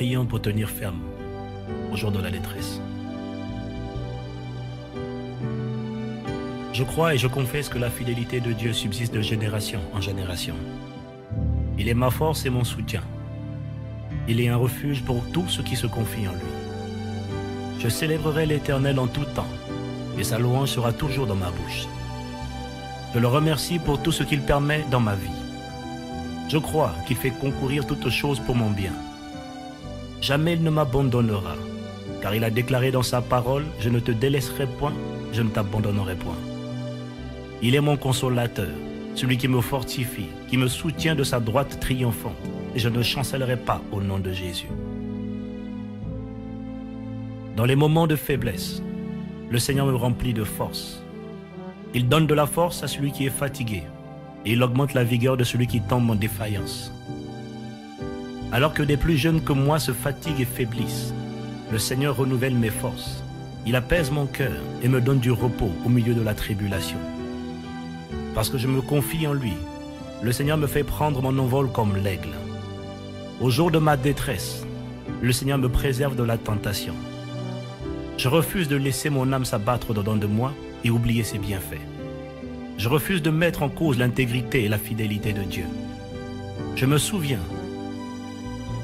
prions pour tenir ferme au jour de la détresse. Je crois et je confesse que la fidélité de Dieu subsiste de génération en génération. Il est ma force et mon soutien. Il est un refuge pour tous ceux qui se confient en lui. Je célébrerai l'Éternel en tout temps, et sa louange sera toujours dans ma bouche. Je le remercie pour tout ce qu'il permet dans ma vie. Je crois qu'il fait concourir toutes choses pour mon bien. Jamais il ne m'abandonnera, car il a déclaré dans sa parole, « Je ne te délaisserai point, je ne t'abandonnerai point. » Il est mon consolateur, celui qui me fortifie, qui me soutient de sa droite triomphante, et je ne chancellerai pas au nom de Jésus. Dans les moments de faiblesse, le Seigneur me remplit de force. Il donne de la force à celui qui est fatigué, et il augmente la vigueur de celui qui tombe en défaillance. Alors que des plus jeunes que moi se fatiguent et faiblissent, le Seigneur renouvelle mes forces. Il apaise mon cœur et me donne du repos au milieu de la tribulation. Parce que je me confie en lui, le Seigneur me fait prendre mon envol comme l'aigle. Au jour de ma détresse, le Seigneur me préserve de la tentation. Je refuse de laisser mon âme s'abattre dedans de moi et oublier ses bienfaits. Je refuse de mettre en cause l'intégrité et la fidélité de Dieu. Je me souviens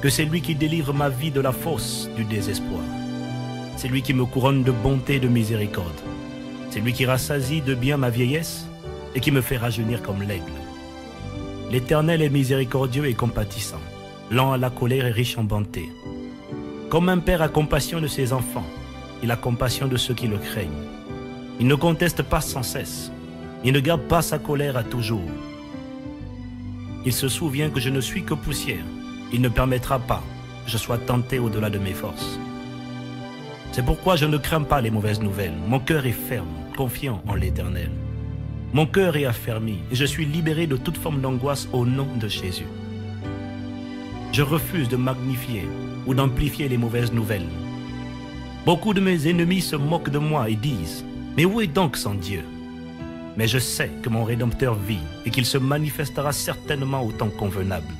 que c'est lui qui délivre ma vie de la fosse du désespoir. C'est lui qui me couronne de bonté et de miséricorde. C'est lui qui rassasie de bien ma vieillesse et qui me fait rajeunir comme l'aigle. L'Éternel est miséricordieux et compatissant, lent à la colère et riche en bonté. Comme un père a compassion de ses enfants, il a compassion de ceux qui le craignent. Il ne conteste pas sans cesse. Il ne garde pas sa colère à toujours. Il se souvient que je ne suis que poussière. Il ne permettra pas que je sois tenté au-delà de mes forces. C'est pourquoi je ne crains pas les mauvaises nouvelles. Mon cœur est ferme, confiant en l'Éternel. Mon cœur est affermi et je suis libéré de toute forme d'angoisse au nom de Jésus. Je refuse de magnifier ou d'amplifier les mauvaises nouvelles. Beaucoup de mes ennemis se moquent de moi et disent « Mais où est donc son Dieu ?» Mais je sais que mon Rédempteur vit et qu'il se manifestera certainement au temps convenable.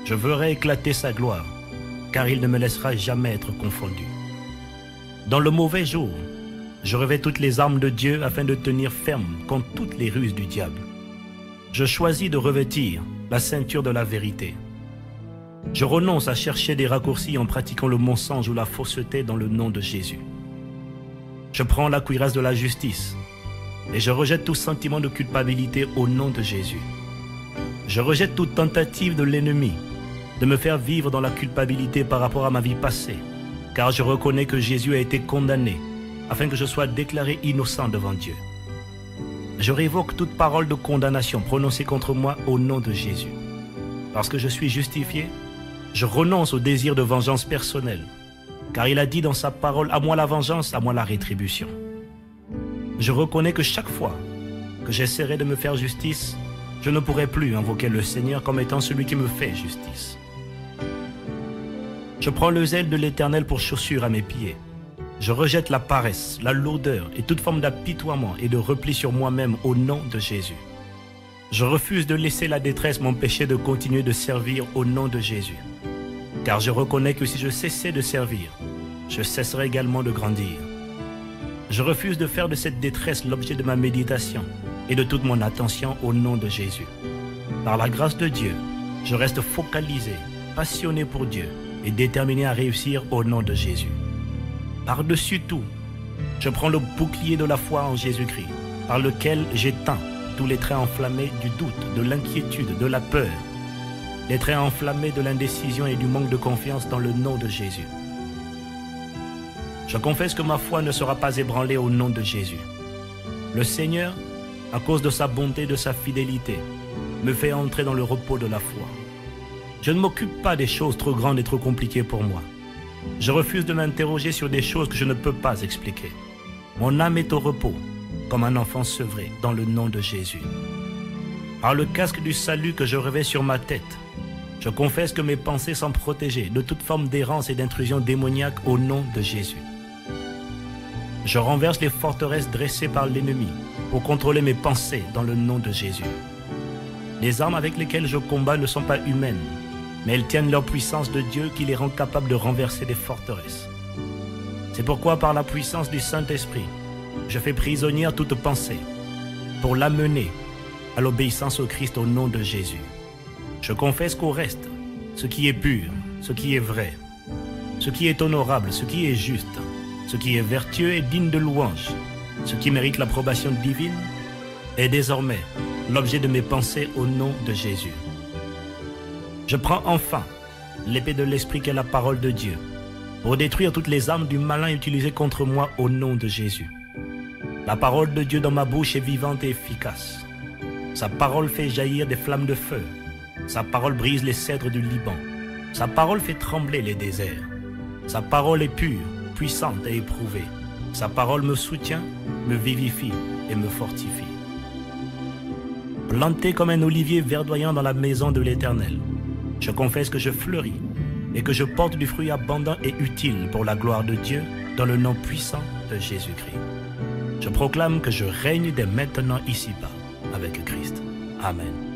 Je verrai éclater sa gloire, car il ne me laissera jamais être confondu. Dans le mauvais jour, je revêts toutes les armes de Dieu afin de tenir ferme contre toutes les ruses du diable. Je choisis de revêtir la ceinture de la vérité. Je renonce à chercher des raccourcis en pratiquant le mensonge ou la fausseté dans le nom de Jésus. Je prends la cuirasse de la justice et je rejette tout sentiment de culpabilité au nom de Jésus. Je rejette toute tentative de l'ennemi de me faire vivre dans la culpabilité par rapport à ma vie passée, car je reconnais que Jésus a été condamné afin que je sois déclaré innocent devant Dieu. Je révoque toute parole de condamnation prononcée contre moi au nom de Jésus. Parce que je suis justifié, je renonce au désir de vengeance personnelle, car il a dit dans sa parole « À moi la vengeance, à moi la rétribution ». Je reconnais que chaque fois que j'essaierai de me faire justice, je ne pourrai plus invoquer le Seigneur comme étant celui qui me fait justice. Je prends le zèle de l'Éternel pour chaussure à mes pieds. Je rejette la paresse, la lourdeur et toute forme d'apitoiement et de repli sur moi-même au nom de Jésus. Je refuse de laisser la détresse m'empêcher de continuer de servir au nom de Jésus. Car je reconnais que si je cessais de servir, je cesserai également de grandir. Je refuse de faire de cette détresse l'objet de ma méditation et de toute mon attention au nom de Jésus. Par la grâce de Dieu, je reste focalisé, passionné pour Dieu et déterminé à réussir au nom de Jésus. Par-dessus tout, je prends le bouclier de la foi en Jésus-Christ, par lequel j'éteins tous les traits enflammés du doute, de l'inquiétude, de la peur, les traits enflammés de l'indécision et du manque de confiance dans le nom de Jésus. Je confesse que ma foi ne sera pas ébranlée au nom de Jésus. Le Seigneur, à cause de sa bonté et de sa fidélité, me fait entrer dans le repos de la foi. Je ne m'occupe pas des choses trop grandes et trop compliquées pour moi. Je refuse de m'interroger sur des choses que je ne peux pas expliquer. Mon âme est au repos, comme un enfant sevré, dans le nom de Jésus. Par le casque du salut que je revêts sur ma tête, je confesse que mes pensées sont protégées de toute forme d'errance et d'intrusion démoniaque au nom de Jésus. Je renverse les forteresses dressées par l'ennemi pour contrôler mes pensées dans le nom de Jésus. Les armes avec lesquelles je combats ne sont pas humaines, mais elles tiennent leur puissance de Dieu qui les rend capables de renverser des forteresses. C'est pourquoi par la puissance du Saint-Esprit, je fais prisonnière toute pensée pour l'amener à l'obéissance au Christ au nom de Jésus. Je confesse qu'au reste, ce qui est pur, ce qui est vrai, ce qui est honorable, ce qui est juste, ce qui est vertueux et digne de louange, ce qui mérite l'approbation divine, est désormais l'objet de mes pensées au nom de Jésus. Je prends enfin l'épée de l'Esprit qu'est la parole de Dieu pour détruire toutes les armes du malin utilisées contre moi au nom de Jésus. La parole de Dieu dans ma bouche est vivante et efficace. Sa parole fait jaillir des flammes de feu. Sa parole brise les cèdres du Liban. Sa parole fait trembler les déserts. Sa parole est pure, puissante et éprouvée. Sa parole me soutient, me vivifie et me fortifie. Planté comme un olivier verdoyant dans la maison de l'Éternel, je confesse que je fleuris et que je porte du fruit abondant et utile pour la gloire de Dieu dans le nom puissant de Jésus-Christ. Je proclame que je règne dès maintenant ici-bas avec Christ. Amen.